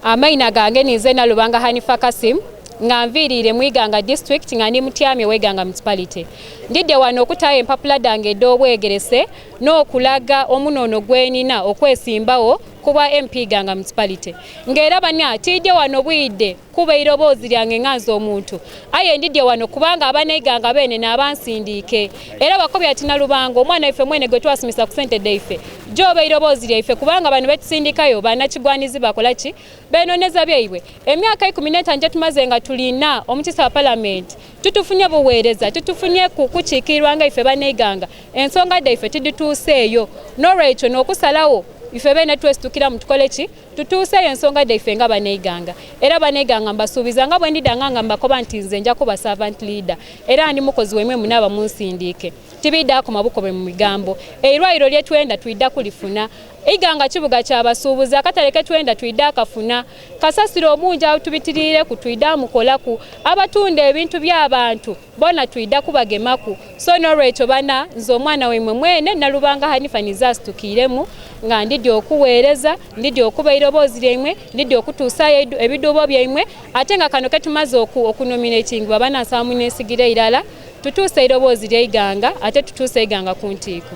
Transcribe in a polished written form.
Amaina gange nize Nalubanga Hanifa Kasim nga nviirire mu Iganga district nga ndi mutyamye w'Iganga municipality. Ndidde wano okutayo empapula dange ed'obwegerese n'okulaga omunono gwenina okwesimbawo kuba MP Iganga municipality. Ng'era banya tidde wano bwidde kuba iroboozi lyange nganze omuntu. Aye ndidde wano kubanga aban'Iganga bene n'abansindiike. Era bakobya ati Nalubanga omwana waffe mwene gwe twasomesa ku ssente deife. Jobe iroboozi lyaife kubanga bano betusindikayo bannakigwanizi bakola ki? Benooneza byaibwe. Emyaka 15 nje tumaze nga tulina omukisa wa parliament. Tutufunye buweereza, tutufunye kukiikirwa nga ife ban'Iganga. Ensonga deife tidituuseeyo. N'olwekyo n'okusalawo ife bene twesitukira mutukole ki? Tutuuseeyo ensonga deife nga ban'Iganga. Era ban'Iganga mbasuubiza nga bwe ndidda nga mbakoba nti nze nja kuba servant leader. Era ndi mukozi wemwe munaaba munsindiike. Tibiddaako mabukobe mu migambo. Eirwaliro lye twenda twidda kulifuna. Iganga kibuga ky'abasuubuzi akatale ke twenda twidda akafuna. Kasasiro omungi awo tubitirire ku twidda mukolaku. Abatunda ebintu by'abantu bona twidda kubagemaku. So n'olwekyo bana nze omwana wemwe mwene Nalubanga Hanifa nizasitukiremu nga ndidde okuweereza, ndidde okuba iroboozi lyemwe, ndidde okutuusayo ebiduubo byemwe ate nga kano ke tumaze okunominatingibwa banansaba muneesigire irala tutuuse iroboozi ly'Iganga ate tutuuse Iganga ku ntiiko.